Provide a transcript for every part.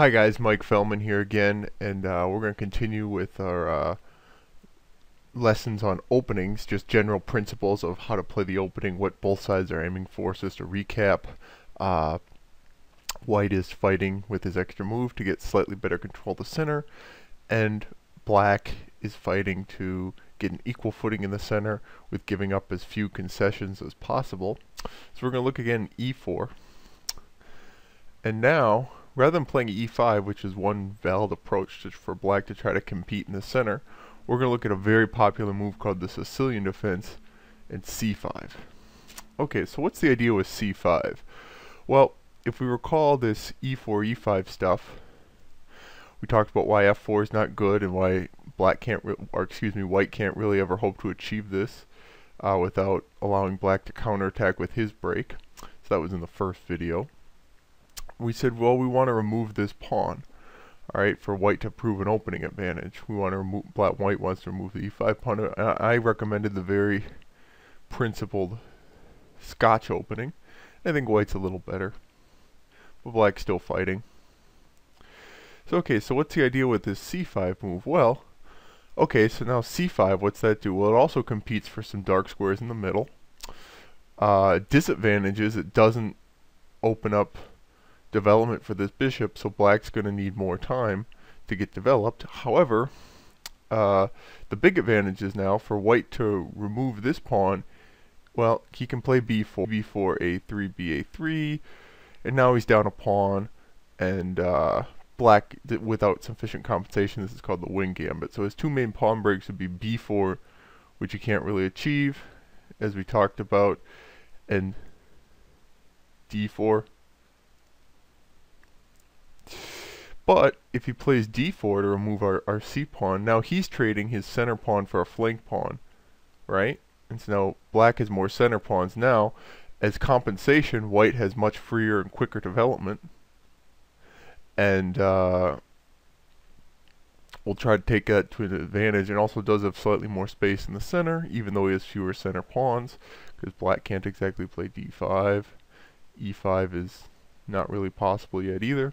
Hi guys, Mike Fellman here again, and we're going to continue with our lessons on openings, just general principles of how to play the opening, what both sides are aiming for. So just to recap, white is fighting with his extra move to get slightly better control of the center, and black is fighting to get an equal footing in the center with giving up as few concessions as possible. So we're going to look again at e4. And now, rather than playing e5, which is one valid approach for black to try to compete in the center, we're going to look at a very popular move called the Sicilian defense and c5. Okay, so what's the idea with c5? Well, if we recall this e4, e5 stuff, we talked about why f4 is not good and why white can't really ever hope to achieve this without allowing black to counterattack with his break. So that was in the first video. We said, well, we want to remove this pawn, all right, for white to prove an opening advantage. We want to remove, white wants to remove the e5 pawn. I recommended the very principled Scotch opening. I think white's a little better, but black's still fighting. So okay, so what's the idea with this c5 move? Well, okay, so now c5, what's that do? Well, it also competes for some dark squares in the middle. Disadvantage is it doesn't open up development for this bishop, so black's going to need more time to get developed. However, the big advantage is now for white to remove this pawn. Well, he can play b4, b4, a3, ba3, and now he's down a pawn, and black, without sufficient compensation, this is called the wing gambit. So his two main pawn breaks would be b4, which you can't really achieve, as we talked about, and d4. But if he plays d4 to remove our c pawn, now he's trading his center pawn for a flank pawn, right? And so now black has more center pawns. Now, as compensation, white has much freer and quicker development. And we'll try to take that to an advantage, and also does have slightly more space in the center, even though he has fewer center pawns, because black can't exactly play d5. e5 is not really possible yet either.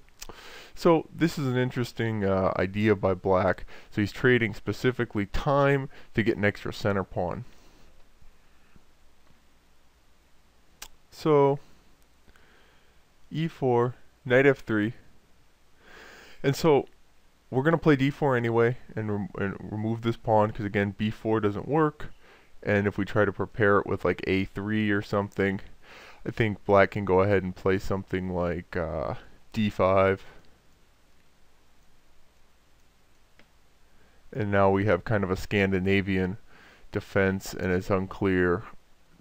So this is an interesting idea by black. So he's trading specifically time to get an extra center pawn. So e4, knight f3. And so we're going to play d4 anyway and remove this pawn, because again b4 doesn't work. And if we try to prepare it with like a3 or something, I think black can go ahead and play something like d5. And now we have kind of a Scandinavian defense, and it's unclear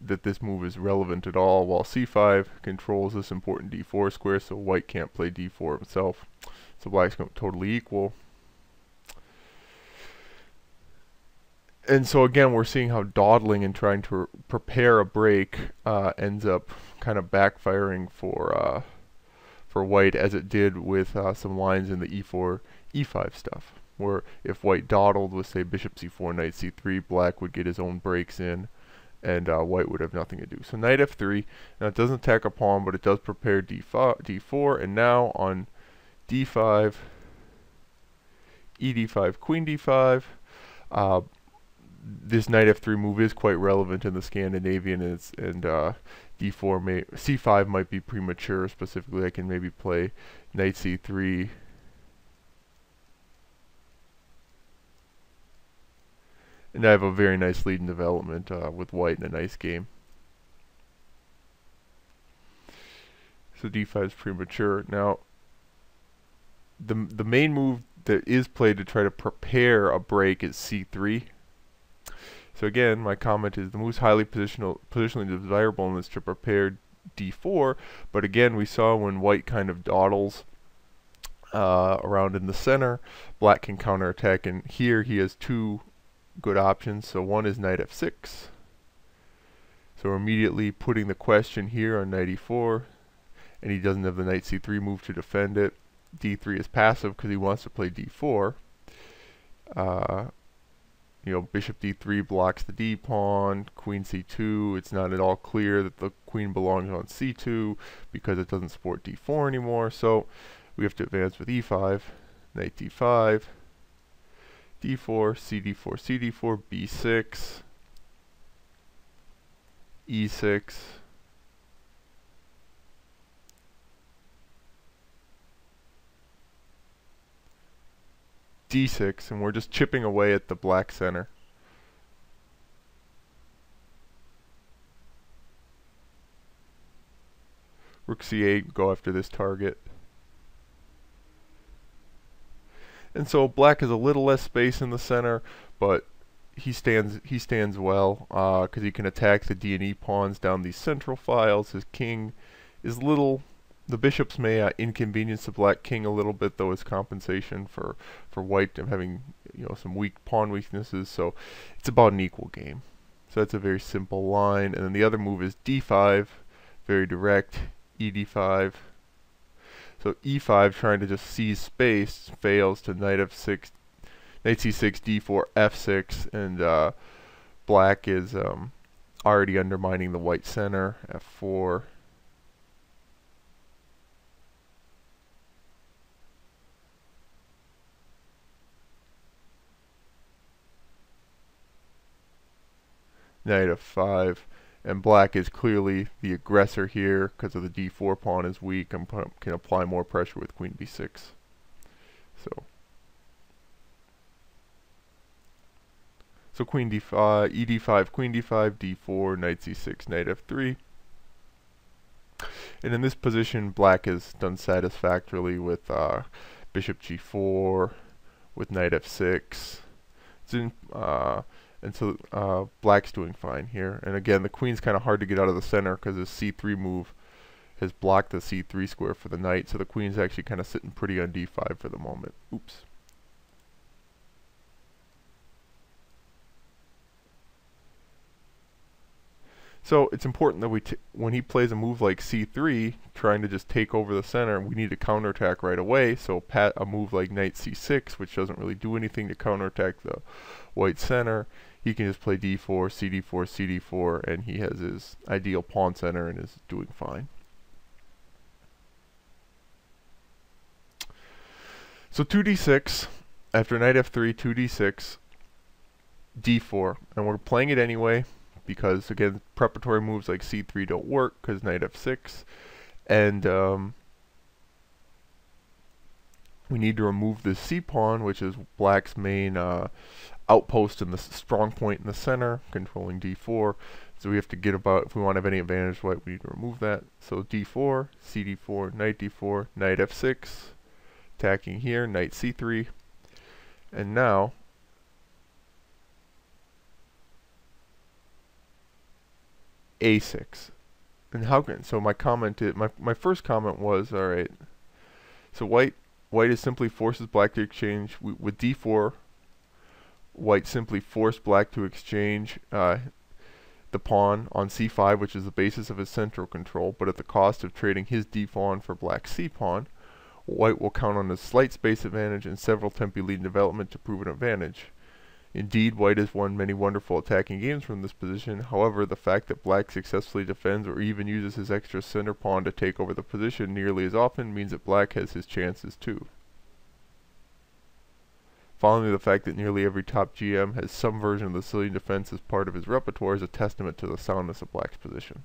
that this move is relevant at all, while c5 controls this important d4 square, so white can't play d4 himself. So black's totally equal. And so again, we're seeing how dawdling and trying to prepare a break ends up kind of backfiring for white, as it did with some lines in the e4, e5 stuff, where if white dawdled with, say, bishop c4, knight c3, black would get his own breaks in, and white would have nothing to do. So knight f3, now it doesn't attack a pawn, but it does prepare d4, and now on d5, ed5, queen d5, this knight f3 move is quite relevant in the Scandinavian, and c5 might be premature. Specifically, I can maybe play knight c3, and I have a very nice lead in development with white in a nice game. So d5 is premature. Now, the main move that is played to try to prepare a break is c3. So again, my comment is the move's highly positionally desirable, and is to prepare d4. But again, we saw when white kind of dawdles around in the center, black can counterattack, and here he has two good options. So one is knight f6. So we're immediately putting the question here on knight e4, and he doesn't have the knight c3 move to defend it. d3 is passive because he wants to play d4. Bishop d3 blocks the d pawn, queen c2. It's not at all clear that the queen belongs on c2 because it doesn't support d4 anymore. So we have to advance with e5, knight d5, d4, cd4, cd4, b6, e6, d6, and we're just chipping away at the black center. Rook c8, go after this target. And so black has a little less space in the center, but he stands well because he can attack the d and e pawns down these central files. His king is little. The bishops may inconvenience the black king a little bit, though, as compensation for white and having some weak pawn weaknesses. So it's about an equal game. So that's a very simple line. And then the other move is d5, very direct. e5. So e5, trying to just seize space, fails to knight f6, knight c6, d4, f6, and black is already undermining the white center. f4. Knight f5. And black is clearly the aggressor here because of the d4 pawn is weak and can apply more pressure with queen b6. So queen d5, ed5, queen d5, d4, knight c6, knight f3. And in this position, black has done satisfactorily with bishop g4, with knight f6. And so black's doing fine here. And again, the queen's kind of hard to get out of the center because his c3 move has blocked the c3 square for the knight. So the queen's actually kind of sitting pretty on d5 for the moment. Oops. So it's important that when he plays a move like c3, trying to just take over the center, we need to counterattack right away. So a move like knight c6, which doesn't really do anything to counterattack the white center, he can just play d4, cd4, cd4, and he has his ideal pawn center and is doing fine. So 2d6, after knight f3, 2d6, d4, and we're playing it anyway, because again, preparatory moves like c3 don't work because knight f6, and we need to remove the c pawn, which is black's main outpost in the strong point in the center, controlling d4. So we have to get about, if we want to have any advantage white, we need to remove that. So d4, cd4, knight d4, knight f6, attacking here, knight c3, and now a6. And how can, so my first comment was, all right, so white is simply forces black to exchange with d4. White simply forced black to exchange the pawn on c5, which is the basis of his central control, but at the cost of trading his d pawn for black's c pawn. White will count on his slight space advantage and several tempi lead in development to prove an advantage. Indeed, white has won many wonderful attacking games from this position. However, the fact that black successfully defends or even uses his extra center pawn to take over the position nearly as often means that black has his chances too. Finally, the fact that nearly every top GM has some version of the Sicilian defense as part of his repertoire is a testament to the soundness of black's position.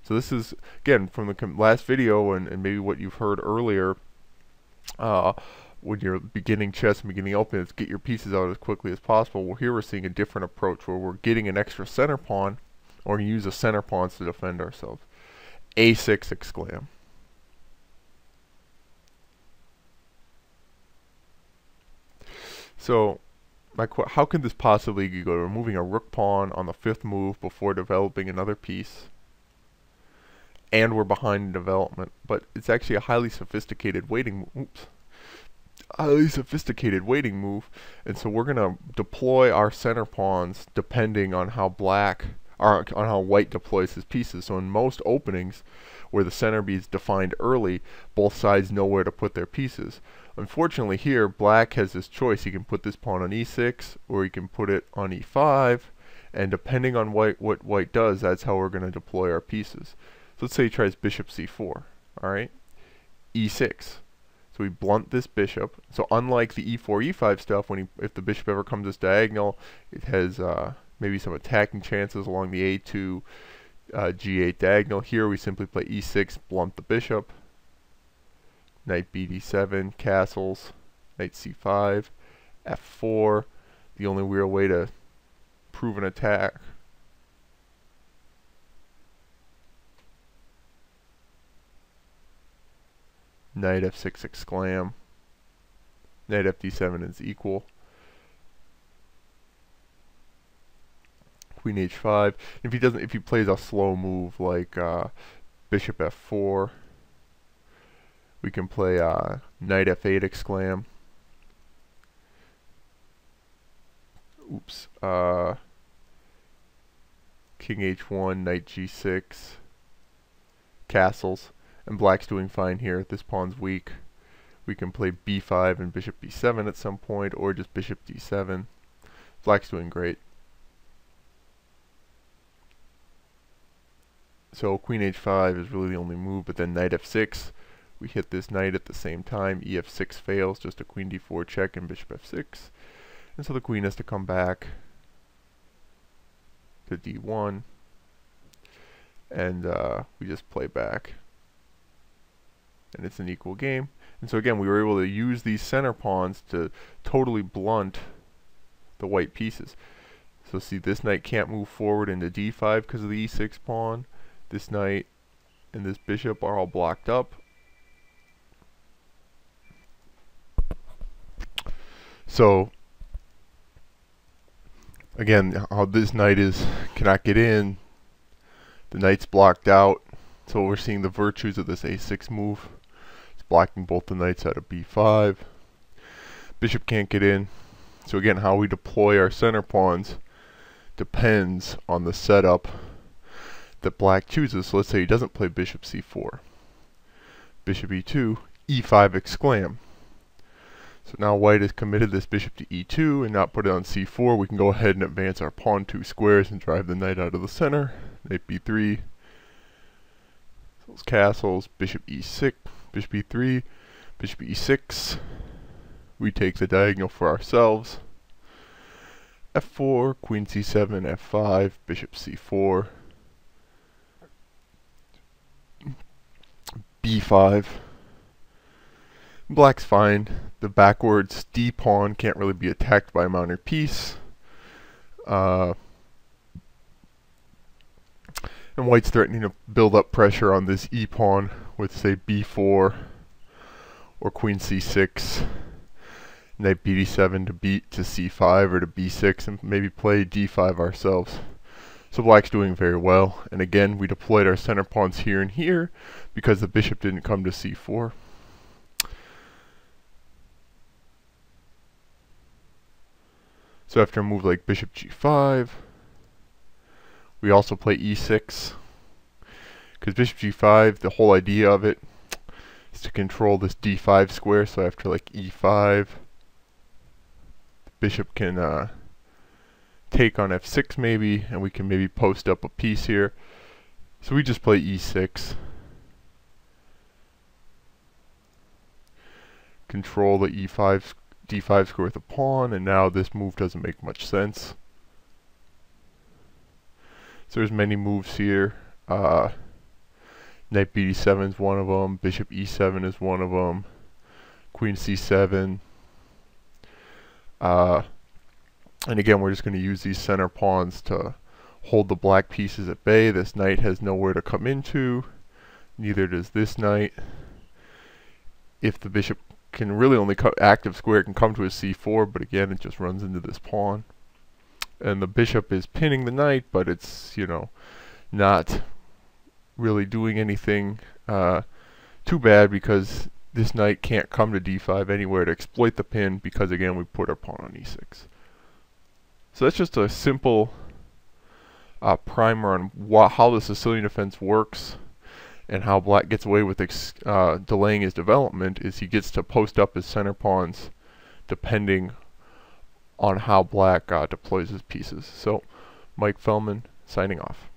So this is, again, from the last video and maybe what you've heard earlier, when you're beginning chess and beginning open, is get your pieces out as quickly as possible. Well, here we're seeing a different approach where we're getting an extra center pawn, or use a center pawns to defend ourselves. A6 exclam. So, how could this possibly go? Removing a rook pawn on the 5th move before developing another piece, and we're behind in development. But it's actually a highly sophisticated waiting move. And so we're going to deploy our center pawns depending on how white deploys his pieces. So in most openings where the center is defined early, both sides know where to put their pieces. Unfortunately here, black has this choice. He can put this pawn on e6, or he can put it on e5, and depending on what white does, that's how we're going to deploy our pieces. So let's say he tries bishop c4, alright? e6. So we blunt this bishop. So unlike the e4, e5 stuff, if the bishop ever comes this diagonal, it has maybe some attacking chances along the a2, g8 diagonal. Here we simply play e6, blunt the bishop. Knight bd7, castles, knight c5, f4. The only real way to prove an attack. Knight f6 exclam. Knight fd7 is equal. Queen h5. If he plays a slow move like bishop f4, we can play knight f8 exclam. Oops. King h1, knight g6, castles. And black's doing fine here. This pawn's weak. We can play b5 and bishop b7 at some point, or just bishop d7. Black's doing great. So queen h5 is really the only move, but then knight f6. We hit this knight at the same time. ef6 fails, just a queen d4 check and bishop f6. And so the queen has to come back to d1. And we just play back. And it's an equal game. And so again, we were able to use these center pawns to totally blunt the white pieces. So see, this knight can't move forward into d5 because of the e6 pawn. This knight and this bishop are all blocked up. So again, how this knight cannot get in. The knight's blocked out. So we're seeing the virtues of this a6 move. It's blocking both the knights out of b5. Bishop can't get in. So again, how we deploy our center pawns depends on the setup that black chooses. So let's say he doesn't play bishop c4. Bishop e2, e5 exclam. So now white has committed this bishop to e2 and not put it on c4. We can go ahead and advance our pawn 2 squares and drive the knight out of the center. Knight b3. Those castles, bishop e6, bishop e3, bishop e6. We take the diagonal for ourselves. f4, queen c7, f5, bishop c4, b5. Black's fine. The backwards d pawn can't really be attacked by a mounted piece. And white's threatening to build up pressure on this e pawn with, say, b4 or queen c6, knight bd7 to c5 or to b6, and maybe play d5 ourselves. So black's doing very well. And again, we deployed our center pawns here and here because the bishop didn't come to c4. So after a move like bishop g5, we also play e6, because bishop g5, the whole idea of it is to control this d5 square. So after like e5, the bishop can take on f6 maybe, and we can maybe post up a piece here. So we just play e6. Control the d5 square with a pawn, and now this move doesn't make much sense. So there's many moves here. Knight bd7 is one of them. Bishop e7 is one of them. Queen c7. And again, we're just going to use these center pawns to hold the black pieces at bay. This knight has nowhere to come into. Neither does this knight. If the bishop can really only active square, it can come to his c4, but again, it just runs into this pawn. And the bishop is pinning the knight, but it's, not really doing anything too bad, because this knight can't come to d5 anywhere to exploit the pin, because again, we put our pawn on e6. So that's just a simple primer on how the Sicilian defense works, and how black gets away with delaying his development is he gets to post up his center pawns depending on how black deploys his pieces. So, Mike Fellman signing off.